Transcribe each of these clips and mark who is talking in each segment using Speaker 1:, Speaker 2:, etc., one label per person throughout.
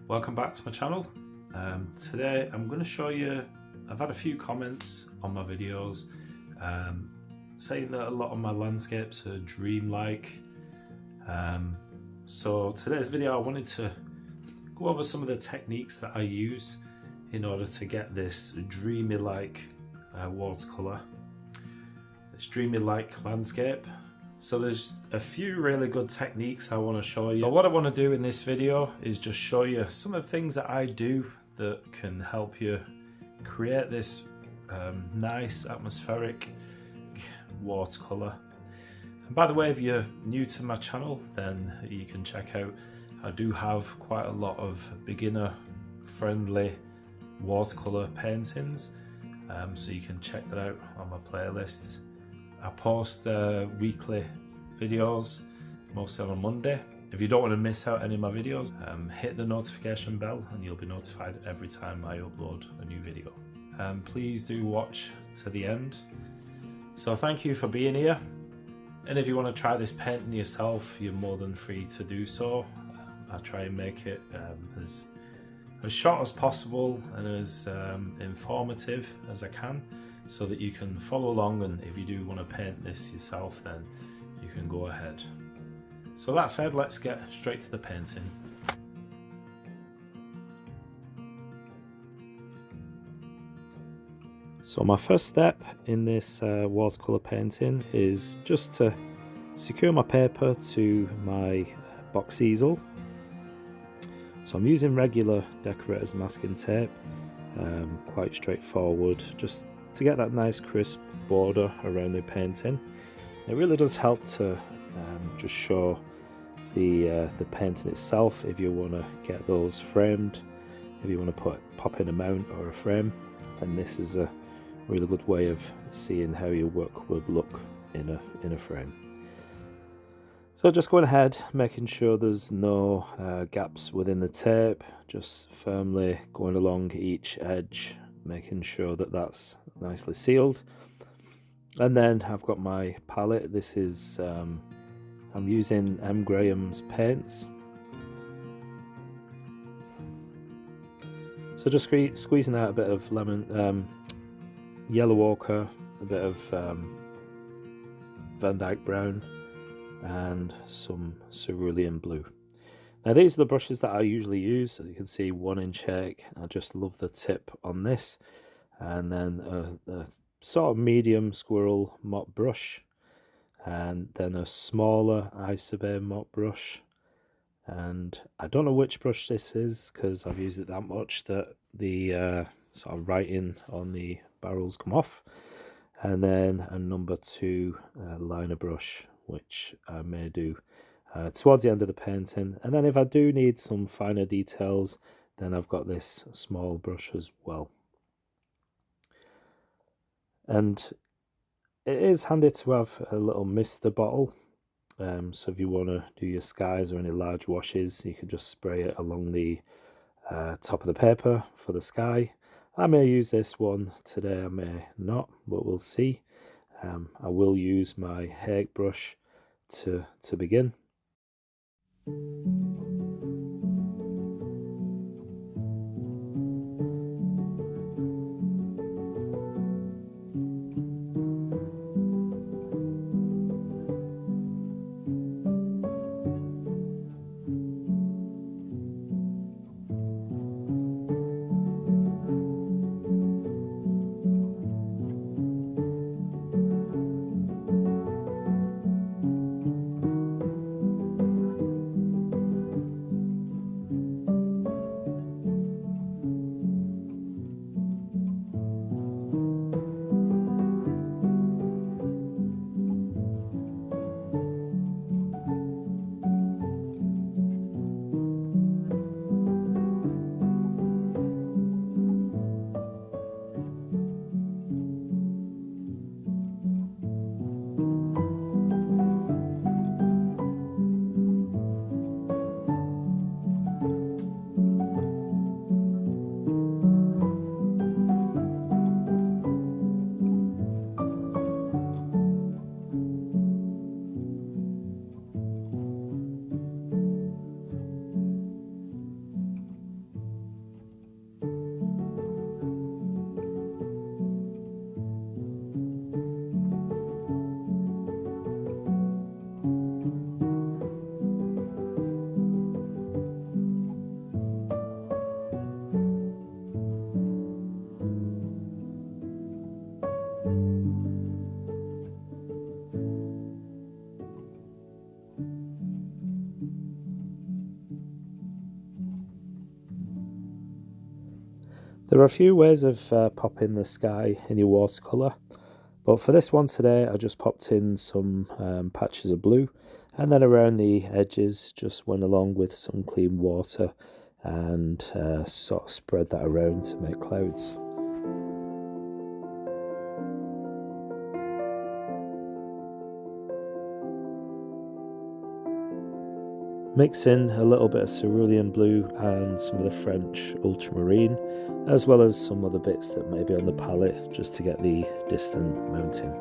Speaker 1: Welcome back to my channel. Today I'm going to show you, I've had a few comments on my videos saying that a lot of my landscapes are dreamlike. So today's video I wanted to go over some of the techniques that I use in order to get this dreamy-like watercolor, this dreamy-like landscape. So there's a few really good techniques I want to show you. So what I want to do in this video is just show you some of the things that I do that can help you create this nice atmospheric watercolor. And by the way, if you're new to my channel, then you can check out, I do have quite a lot of beginner friendly watercolor paintings, so you can check that out on my playlists. I post weekly videos, mostly on a Monday. If you don't want to miss out any of my videos, hit the notification bell and you'll be notified every time I upload a new video. Please do watch to the end. So thank you for being here. And if you want to try this painting yourself, you're more than free to do so. I try and make it as short as possible and as informative as I can, so that you can follow along, and if you do want to paint this yourself, then you can go ahead. So that said, let's get straight to the painting. So my first step in this watercolor painting is just to secure my paper to my box easel. So I'm using regular decorator's masking tape, quite straightforward, just to get that nice crisp border around the painting. It really does help to just show the painting itself if you want to get those framed. If you want to pop in a mount or a frame, then this is a really good way of seeing how your work would look in a frame. So just going ahead, making sure there's no gaps within the tape, just firmly going along each edge, making sure that that's nicely sealed. And then I've got my palette. This is I'm using M. Graham's paints. So just squeezing out a bit of lemon, yellow ochre, a bit of Van Dyke brown, and some cerulean blue. Now these are the brushes that I usually use. As you can see, 1-inch Hake. I just love the tip on this. And then a sort of medium squirrel mop brush, and then a smaller Isobe mop brush. And I don't know which brush this is because I've used it that much that the sort of writing on the barrels come off. And then a number 2 liner brush, which I may do towards the end of the painting. And then if I do need some finer details, then I've got this small brush as well. And it is handy to have a little mister bottle, so if you want to do your skies or any large washes, you can just spray it along the top of the paper for the sky. I may use this one today, I may not, but we'll see. I will use my Hake brush to begin. There are a few ways of popping the sky in your watercolour, but for this one today I just popped in some patches of blue, and then around the edges just went along with some clean water and sort of spread that around to make clouds. Mix in a little bit of cerulean blue and some of the French ultramarine, as well as some other bits that may be on the palette, just to get the distant mountain.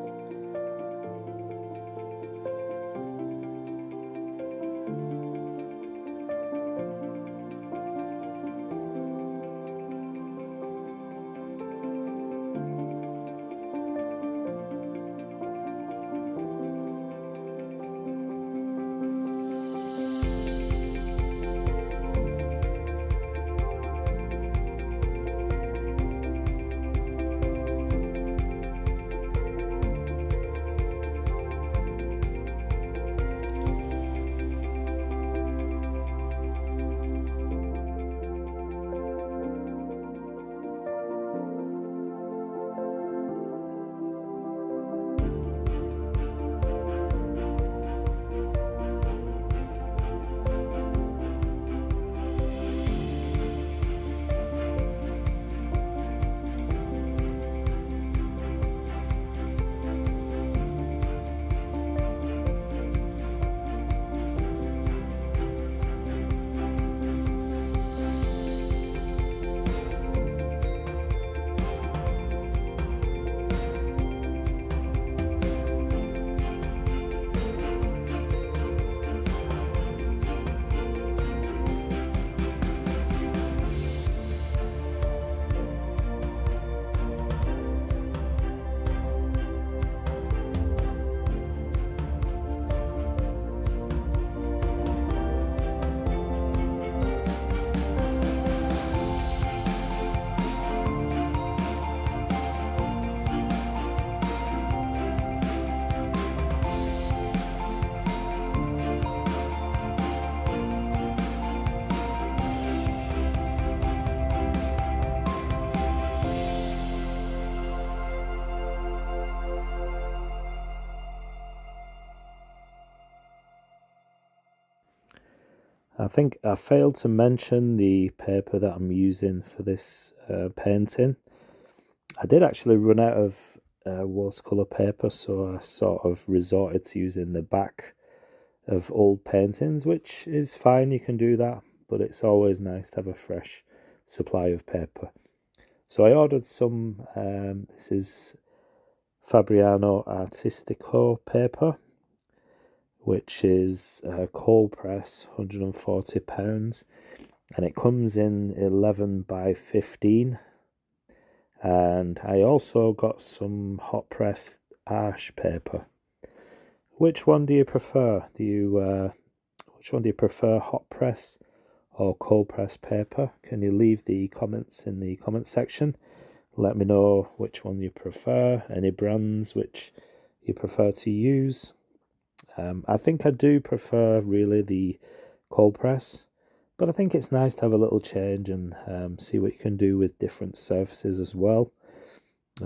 Speaker 1: I think I failed to mention the paper that I'm using for this painting. I did actually run out of watercolour paper, so I sort of resorted to using the back of old paintings, which is fine, you can do that, but it's always nice to have a fresh supply of paper. So I ordered some, this is Fabriano artistico paper, which is a cold press, £140, and it comes in 11 by 15. And I also got some hot press arch paper. Which one do you prefer? Which one do you prefer, hot press or cold press paper? Can you leave the comments in the comment section? Let me know which one you prefer, any brands which you prefer to use. I think I do prefer really the cold press, but I think it's nice to have a little change and see what you can do with different surfaces as well.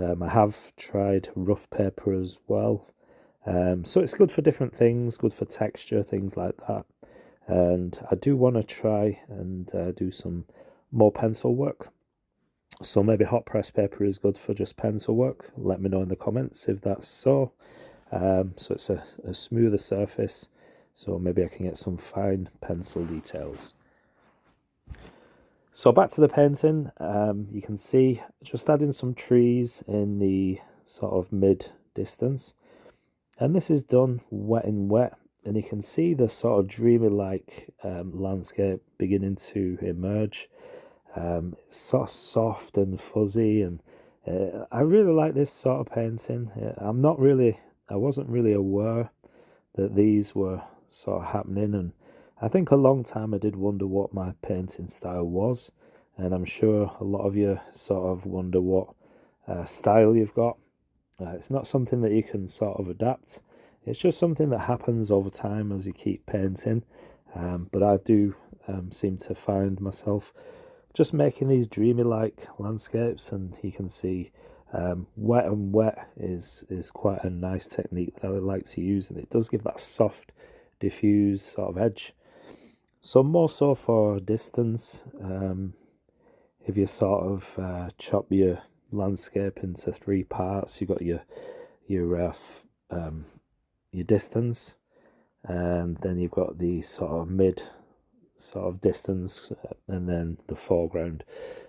Speaker 1: I have tried rough paper as well, so it's good for different things, good for texture, things like that. And I do want to try and do some more pencil work. So maybe hot press paper is good for just pencil work. Let me know in the comments if that's so. So it's a smoother surface, so maybe I can get some fine pencil details. So back to the painting, you can see just adding some trees in the sort of mid distance, and this is done wet in wet, and you can see the sort of dreamy like landscape beginning to emerge. It's sort of soft and fuzzy, and I really like this sort of painting. I wasn't really aware that these were sort of happening, and I think a long time I did wonder what my painting style was, and I'm sure a lot of you sort of wonder what style you've got. It's not something that you can sort of adapt, it's just something that happens over time as you keep painting, but I do seem to find myself just making these dreamy like landscapes. And you can see wet and wet is quite a nice technique that I like to use, and it does give that soft diffuse sort of edge. So more so for distance, if you sort of chop your landscape into 3 parts, you've got your distance, and then you've got the sort of mid sort of distance, and then the foreground.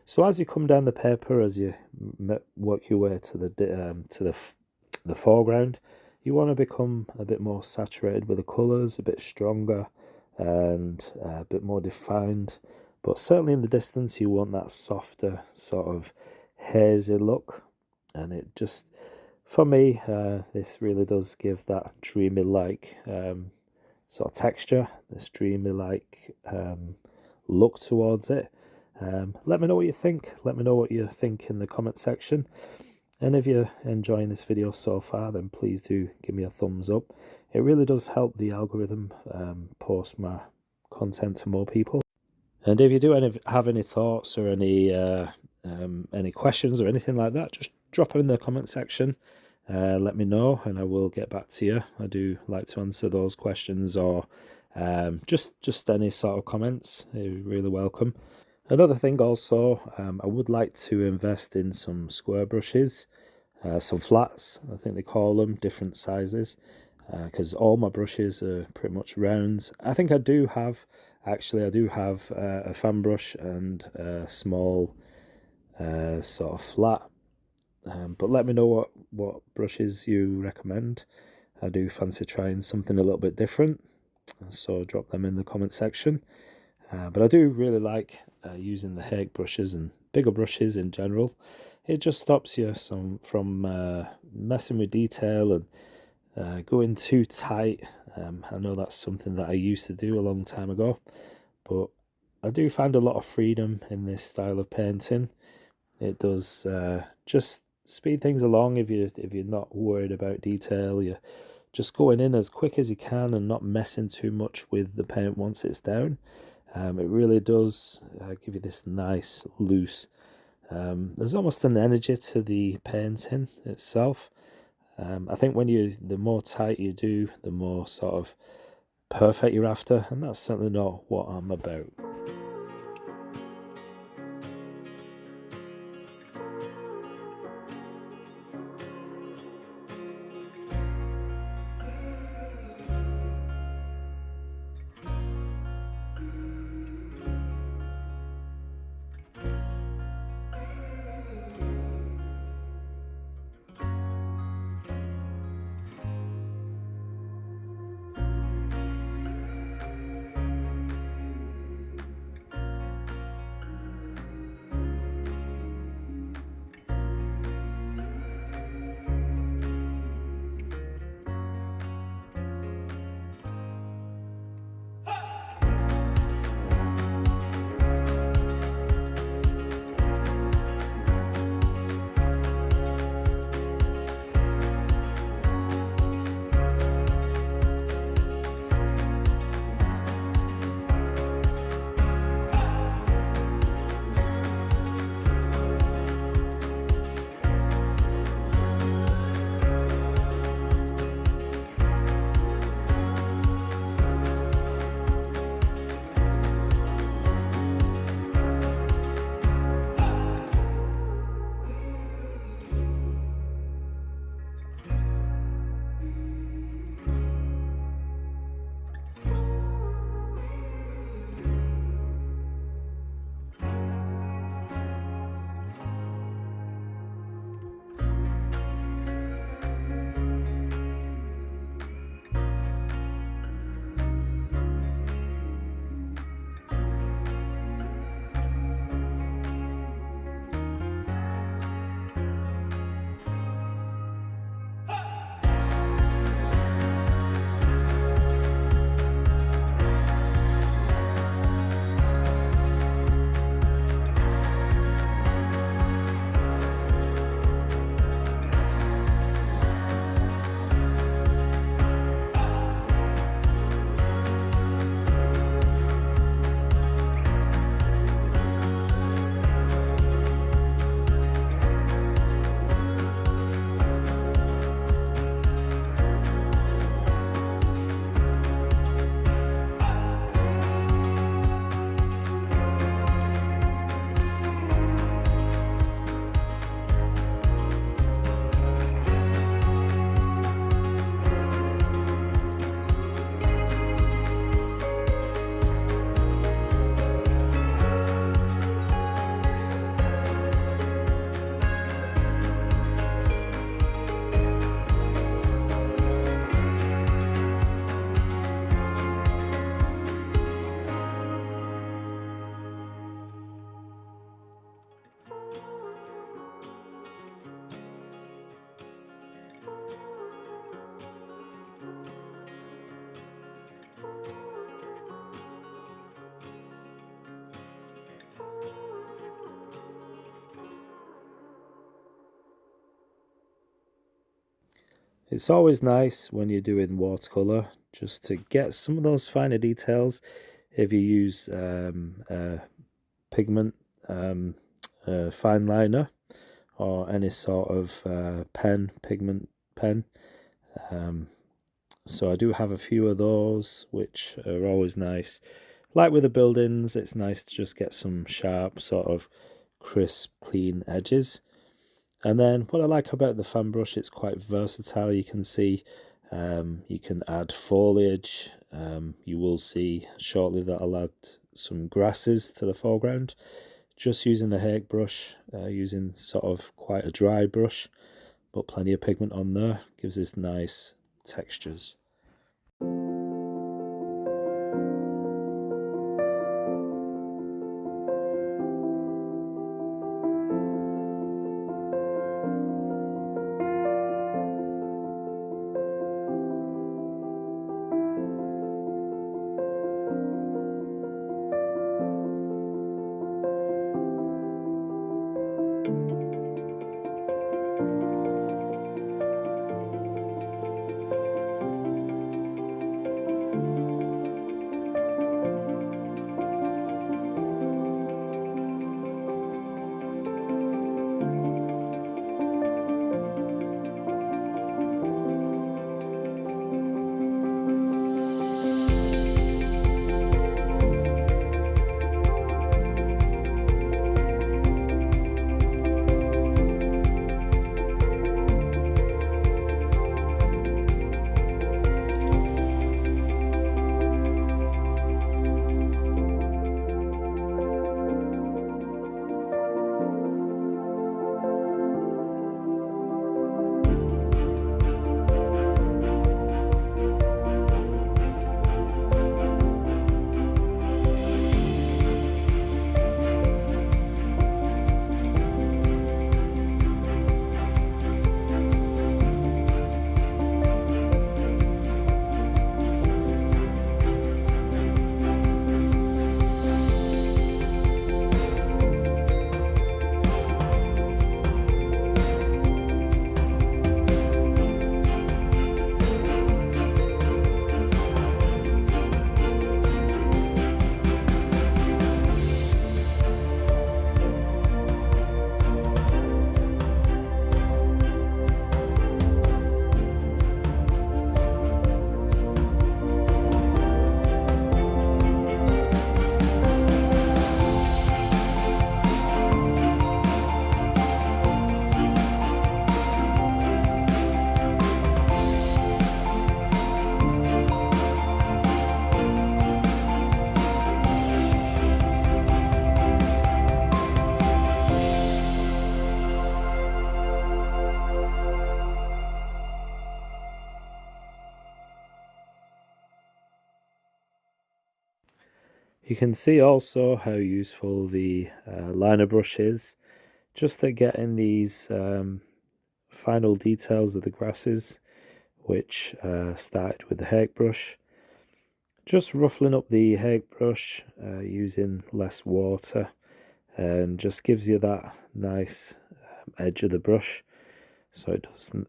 Speaker 1: So as you come down the paper, as you work your way to the foreground, you want to become a bit more saturated with the colours, a bit stronger and a bit more defined. But certainly in the distance, you want that softer sort of hazy look. And it just, for me, this really does give that dreamy like sort of texture, this dreamy like look towards it. Let me know what you think. Let me know what you think in the comment section. And if you're enjoying this video so far, then please do give me a thumbs up. It really does help the algorithm post my content to more people. And if you do have any thoughts or any questions or anything like that, just drop them in the comment section. Let me know and I will get back to you. I do like to answer those questions, or just any sort of comments. You're really welcome. Another thing also, I would like to invest in some square brushes, some flats, I think they call them, different sizes, because all my brushes are pretty much rounds. I think I do have a fan brush and a small sort of flat, but let me know what brushes you recommend. I do fancy trying something a little bit different, so drop them in the comment section. But I do really like using the Hake brushes and bigger brushes in general. It just stops you from messing with detail and going too tight. I know that's something that I used to do a long time ago, but I do find a lot of freedom in this style of painting. It does just speed things along if you're not worried about detail. You're just going in as quick as you can and not messing too much with the paint once it's down. It really does give you this nice loose, there's almost an energy to the painting itself. I think the more tight you do, the more sort of perfect you're after, and that's certainly not what I'm about. It's always nice when you're doing watercolor just to get some of those finer details if you use pigment, fine liner, or any sort of pigment pen. So I do have a few of those, which are always nice. Like with the buildings, it's nice to just get some sharp, sort of crisp, clean edges. And then what I like about the fan brush, it's quite versatile. You can see you can add foliage. You will see shortly that I'll add some grasses to the foreground. Just using the Hake brush, using sort of quite a dry brush, but plenty of pigment on there, gives this nice textures. You can see also how useful the liner brush is, just at getting these final details of the grasses, which started with the Hake brush. Just ruffling up the Hake brush using less water, and just gives you that nice edge of the brush. So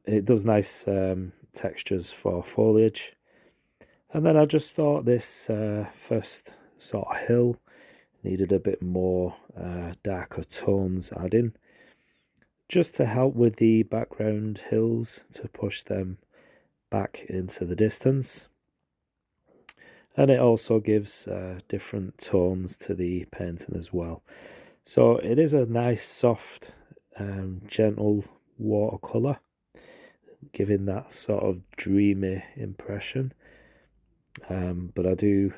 Speaker 1: it does nice textures for foliage. And then I just thought this first sort of hill needed a bit more darker tones adding, just to help with the background hills, to push them back into the distance. And it also gives different tones to the painting as well. So it is a nice, soft, gentle watercolor, giving that sort of dreamy impression. But I do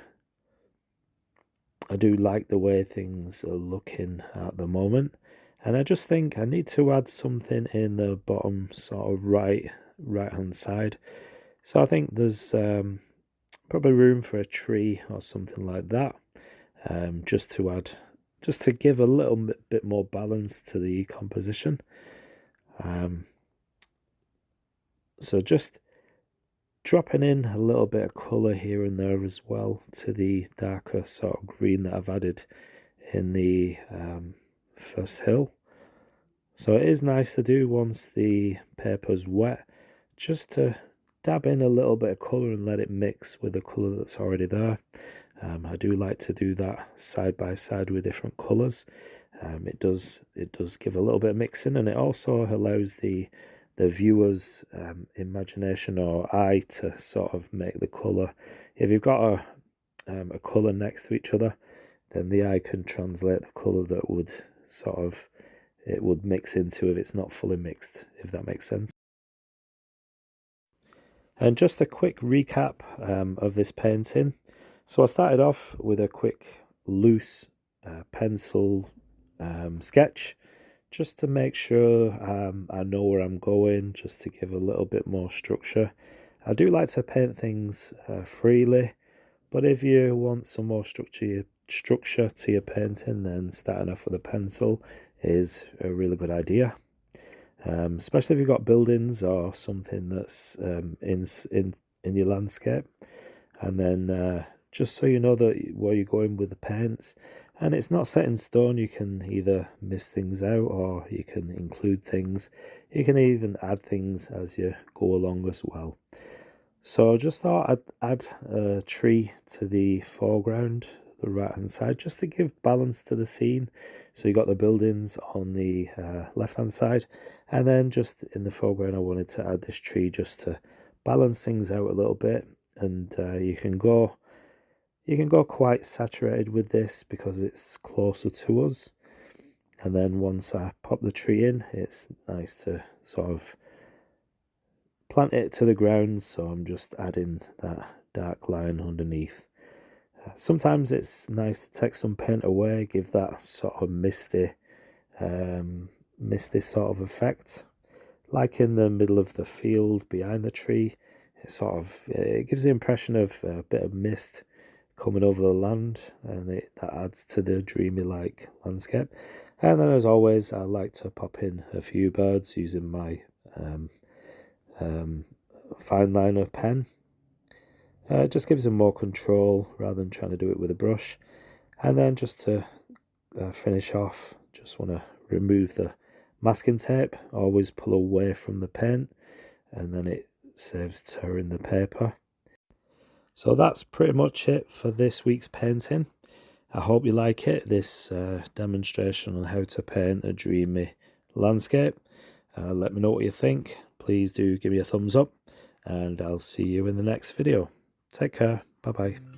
Speaker 1: like the way things are looking at the moment, and I just think I need to add something in the bottom sort of right hand side. So I think there's probably room for a tree or something like that, just to give a little bit more balance to the composition. So just dropping in a little bit of colour here and there as well to the darker sort of green that I've added in the first hill. So it is nice to do once the paper's wet, just to dab in a little bit of colour and let it mix with the colour that's already there. I do like to do that side by side with different colours. It does give a little bit of mixing, and it also allows the viewer's imagination or eye to sort of make the colour. If you've got a colour next to each other, then the eye can translate the colour that would sort of it would mix into if it's not fully mixed, if that makes sense. And just a quick recap of this painting. So I started off with a quick loose pencil sketch, just to make sure I know where I'm going, just to give a little bit more structure. I do like to paint things freely, but if you want some more structure to your painting, then starting off with a pencil is a really good idea. Especially if you've got buildings or something that's in your landscape. And then just so you know that where you're going with the paints, and it's not set in stone, you can either miss things out or you can include things. You can even add things as you go along as well. So I just thought I'd add a tree to the foreground, the right hand side, just to give balance to the scene. So you got the buildings on the left hand side, and then just in the foreground I wanted to add this tree just to balance things out a little bit. And you can go quite saturated with this because it's closer to us. And then once I pop the tree in, it's nice to sort of plant it to the ground, so I'm just adding that dark line underneath. Sometimes it's nice to take some paint away, give that sort of misty sort of effect, like in the middle of the field behind the tree. It gives the impression of a bit of mist coming over the land, and that adds to the dreamy like landscape. And then as always, I like to pop in a few birds using my fine liner pen. It just gives them more control rather than trying to do it with a brush. And then just to finish off, just want to remove the masking tape. Always pull away from the paint, and then it saves tearing the paper. So that's pretty much it for this week's painting. I hope you like it, this demonstration on how to paint a dreamy landscape. Let me know what you think. Please do give me a thumbs up, and I'll see you in the next video. Take care. Bye bye.